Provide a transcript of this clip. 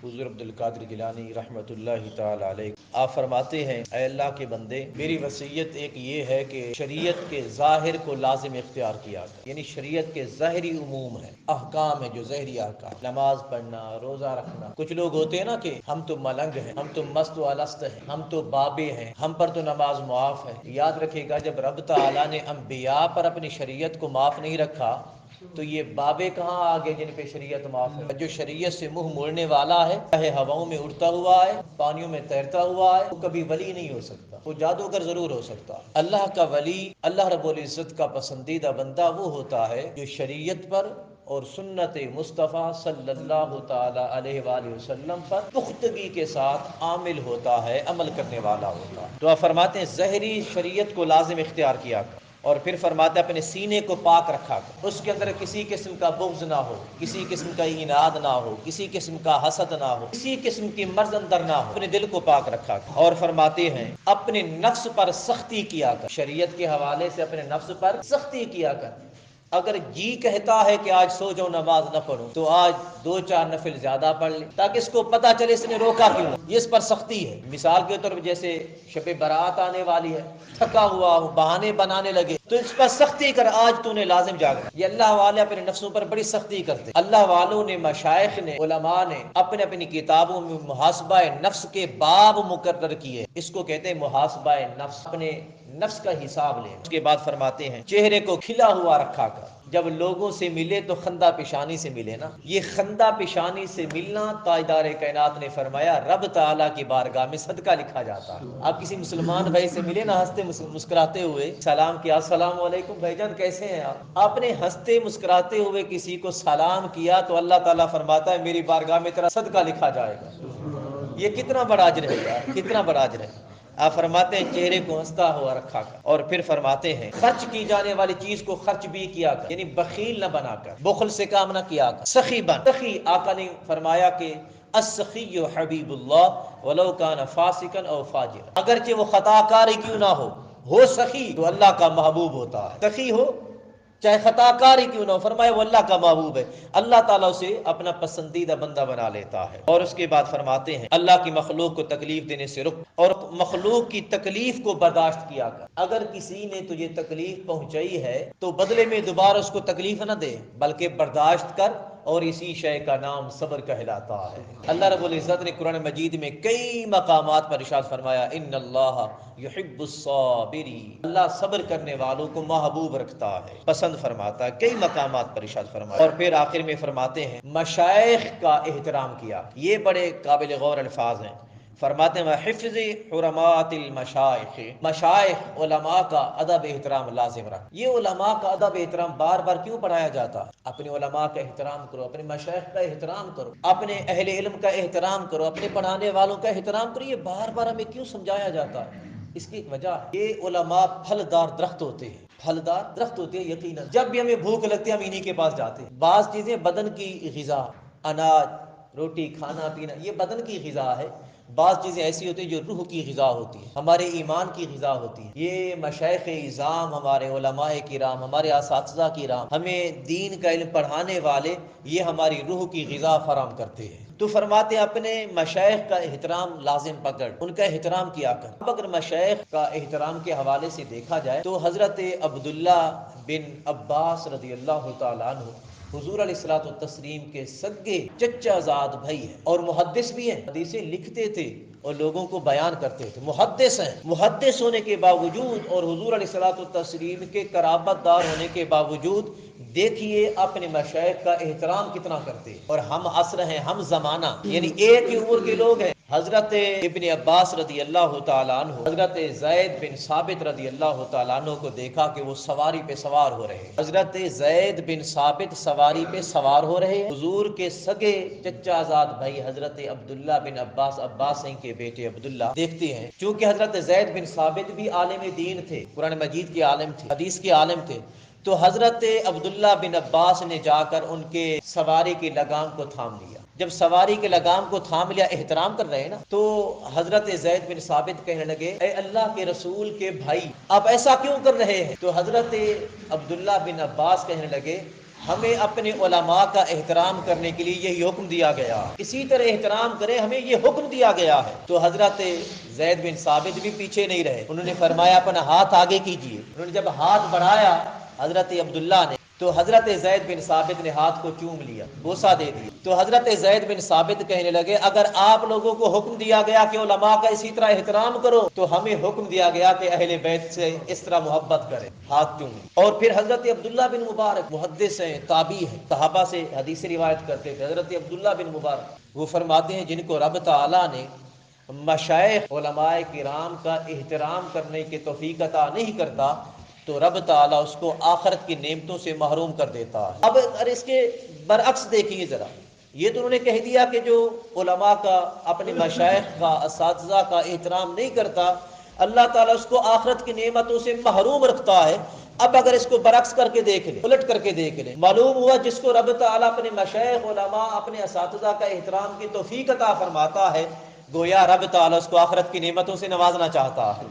حضور عبد القادر جیلانی رحمۃ اللہ تعالی علیہ آپ فرماتے ہیں اے اللہ کے بندے، میری وصیت ایک یہ ہے کہ شریعت کے ظاہر کو لازم اختیار کیا کر، یعنی شریعت کے ظاہری عموم ہے، احکام ہے جو ظاہری احکام، نماز پڑھنا، روزہ رکھنا۔ کچھ لوگ ہوتے ہیں نا کہ ہم تو ملنگ ہیں، ہم تو مست و الست ہیں، ہم تو بابے ہیں، ہم پر تو نماز معاف ہے۔ یاد رکھے گا، جب رب تعالیٰ نے انبیاء پر اپنی شریعت کو معاف نہیں رکھا تو یہ بابے کہاں آگے جن پہ شریعت معاف ہے؟ جو شریعت سے منہ موڑنے والا ہے، چاہے ہواؤں میں اڑتا ہوا ہے، پانیوں میں تیرتا ہوا ہے، وہ کبھی ولی نہیں ہو سکتا، وہ جادوگر ضرور ہو سکتا ہے۔ اللہ کا ولی، اللہ رب العزت کا پسندیدہ بندہ وہ ہوتا ہے جو شریعت پر اور سنت مصطفیٰ صلی اللہ تعالی علیہ وآلہ وسلم پر پختگی کے ساتھ عامل ہوتا ہے، عمل کرنے والا ہوتا ہے۔ تو آپ فرماتے ہیں ظاہری شریعت کو لازم اختیار کیا کر، اور پھر فرماتے اپنے سینے کو پاک رکھا کر، اس کے اندر کسی قسم کا بغض نہ ہو، کسی قسم کا اناد نہ ہو، کسی قسم کا حسد نہ ہو، کسی قسم کی مرض اندر نہ ہو، اپنے دل کو پاک رکھا کر۔ اور فرماتے ہیں اپنے نفس پر سختی کیا کر، شریعت کے حوالے سے اپنے نفس پر سختی کیا کر۔ اگر جی کہتا ہے کہ آج سو جاؤ نماز نہ پڑھوں، تو آج 2-4 نفل زیادہ پڑھ لے، تاکہ اس کو پتہ چلے اس نے روکا کیوں، یہ اس پر سختی ہے۔ مثال کے طور پر جیسے شب برات آنے والی ہے، تھکا ہوا ہو، بہانے بنانے لگے، تو اس پر سختی کر، آج تو نے لازم جاگنا۔ یہ اللہ والے اپنے نفسوں پر بڑی سختی کرتے۔ اللہ والوں نے، مشائخ نے، علماء نے اپنی کتابوں میں محاسبہ نفس کے باب مقرر کیے، اس کو کہتے ہیں محاسبہ نفس، اپنے نفس کا حساب لے۔ اس کے بعد فرماتے ہیں چہرے کو کھلا ہوا رکھا کر، جب لوگوں سے ملے تو خندہ پیشانی سے ملے نا۔ یہ خندہ پیشانی سے ملنا، تاجدار کائنات نے فرمایا رب تعالیٰ کی بارگاہ میں صدقہ لکھا جاتا ہے۔ آپ کسی مسلمان بھائی سے ملے نا، ہنستے مسکراتے ہوئے سلام کیا، السلام علیکم بھائی جان کیسے ہیں آپ نے ہنستے مسکراتے ہوئے کسی کو سلام کیا تو اللہ تعالیٰ فرماتا ہے میری بارگاہ میں تیرا صدقہ لکھا جائے گا۔ یہ کتنا بڑا اجر ہے یار، کتنا بڑا اجر ہے۔ آپ فرماتے ہیں چہرے کو ہنستا ہوا رکھا کر، اور پھر فرماتے ہیں خرچ کی جانے والی چیز کو خرچ بھی کیا کر، یعنی بخیل نہ بنا کر، بخل سے کام نہ کیا کر، سخی بن۔ سخی، آقا نے فرمایا کہ السخی حبیب اللہ ولو کان فاسقا او فاجرا، اگرچہ وہ خطا کار ہی کیوں نہ ہو سخی تو اللہ کا محبوب ہوتا ہے۔ سخی ہو چاہے خطا کار ہی کیوں نہ ہو، فرمایا وہ اللہ کا محبوب ہے، اللہ تعالیٰ اسے اپنا پسندیدہ بندہ بنا لیتا ہے۔ اور اس کے بعد فرماتے ہیں اللہ کی مخلوق کو تکلیف دینے سے رک، اور مخلوق کی تکلیف کو برداشت کیا کر۔ اگر کسی نے تجھے تکلیف پہنچائی ہے تو بدلے میں دوبارہ اس کو تکلیف نہ دے، بلکہ برداشت کر، اور اسی شے کا نام صبر کہلاتا ہے۔ اللہ رب العزت نے قرآن مجید میں کئی مقامات پر ارشاد فرمایا ان اللہ یحب الصابرین، اللہ صبر کرنے والوں کو محبوب رکھتا ہے، پسند فرماتا ہے، کئی مقامات پر ارشاد فرمایا۔ اور پھر آخر میں فرماتے ہیں مشائخ کا احترام کیا، یہ بڑے قابل غور الفاظ ہیں۔ فرماتے ہیں حفظ حرمات المشائخ، مشائخ علماء کا ادب احترام لازم رکھ۔ یہ علماء کا ادب احترام بار بار کیوں پڑھایا جاتا؟ اپنے علماء کا احترام کرو، اپنے مشائخ کا احترام کرو، اپنے اہل علم کا احترام کرو، اپنے پڑھانے والوں کا احترام کرو۔ یہ بار بار ہمیں کیوں سمجھایا جاتا ہے؟ اس کی وجہ یہ علماء پھلدار درخت ہوتے ہیں، پھلدار درخت ہوتے ہیں۔ یقیناً جب بھی ہمیں بھوک لگتی ہے ہم انہی کے پاس جاتے ہیں۔ بعض چیزیں بدن کی غذا، اناج، روٹی، کھانا پینا، یہ بدن کی غذا ہے۔ بعض چیزیں ایسی ہوتی ہیں جو روح کی غذا ہوتی ہے، ہمارے ایمان کی غذا ہوتی ہے۔ یہ مشائخ اعظام، ہمارے علماء کرام، ہمارے اساتذہ کرام، ہمیں دین کا علم پڑھانے والے، یہ ہماری روح کی غذا فراہم کرتے ہیں۔ تو فرماتے ہیں اپنے مشائخ کا احترام لازم پکڑ، ان کا احترام کیا کر۔ اب اگر مشائخ کا احترام کے حوالے سے دیکھا جائے تو حضرت عبداللہ بن عباس رضی اللہ تعالیٰ عنہ حضور علیہ الصلوۃ والتسلیم کے سگے چچا زاد بھائی ہیں، اور محدث بھی ہیں، حدیثیں لکھتے تھے اور لوگوں کو بیان کرتے تھے، محدث ہیں۔ محدث ہونے کے باوجود اور حضور علیہ الصلوۃ والتسلیم کے قرابت دار ہونے کے باوجود دیکھیے اپنے مشائخ کا احترام کتنا کرتے ہیں۔ اور ہم عصر ہیں، ہم زمانہ، یعنی ایک ہی عمر کے لوگ ہیں۔ حضرت ابن عباس رضی اللہ تعالیٰ عنہ حضرت زید بن ثابت رضی اللہ تعالیٰ عنہ کو دیکھا کہ وہ سواری پہ سوار ہو رہے ہیں۔ حضرت زید بن ثابت سواری پہ سوار ہو رہے ہیں، حضور کے سگے چچا زاد بھائی حضرت عبداللہ بن عباس، عباس کے بیٹے عبداللہ دیکھتے ہیں، چونکہ حضرت زید بن ثابت بھی عالم دین تھے، قرآن مجید کے عالم تھے، حدیث کے عالم تھے، تو حضرت عبداللہ بن عباس نے جا کر ان کے سواری کی لگام کو تھام لیا۔ جب سواری کے لگام کو تھام لیا، احترام کر رہے ہیں نا، تو حضرت زید بن ثابت کہنے لگے اے اللہ کے رسول کے بھائی آپ ایسا کیوں کر رہے ہیں؟ تو حضرت عبداللہ بن عباس کہنے لگے ہمیں اپنے علماء کا احترام کرنے کے لیے یہی حکم دیا گیا، اسی طرح احترام کریں، ہمیں یہ حکم دیا گیا ہے۔ تو حضرت زید بن ثابت بھی پیچھے نہیں رہے، انہوں نے فرمایا اپنا ہاتھ آگے کیجئے۔ انہوں نے جب ہاتھ بڑھایا حضرت عبداللہ نے، تو حضرت زید بن ثابت نے ہاتھ کو چوم لیا، بوسہ دے دیا۔ تو حضرت زید بن ثابت کہنے لگے اگر آپ لوگوں کو حکم دیا گیا کہ علماء کا اسی طرح احترام کرو، تو ہمیں حکم دیا گیا کہ اہل بیت سے اس طرح محبت کریں، ہاتھ چوم۔ اور پھر حضرت عبداللہ بن مبارک محدث ہیں، تابعی ہیں، صحابہ سے حدیث روایت کرتے تھے۔ حضرت عبداللہ بن مبارک وہ فرماتے ہیں جن کو رب تعالیٰ نے مشائخ علماء کرام کا احترام کرنے کی توفیق عطا نہیں کرتا تو رب تعالیٰ اس کو آخرت کی نعمتوں سے محروم کر دیتا ہے۔ اب اگر اس کے برعکس دیکھیے ذرا، یہ تو انہوں نے کہہ دیا کہ جو علماء کا، اپنے مشائخ کا، اساتذہ کا احترام نہیں کرتا اللہ تعالیٰ اس کو آخرت کی نعمتوں سے محروم رکھتا ہے۔ اب اگر اس کو برعکس کر کے دیکھ لیں، الٹ کر کے دیکھ لیں، معلوم ہوا جس کو رب تعالیٰ اپنے مشائخ، علماء، اپنے اساتذہ کا احترام کی توفیق عطا فرماتا ہے، گویا رب تعالیٰ اس کو آخرت کی نعمتوں سے نوازنا چاہتا ہے۔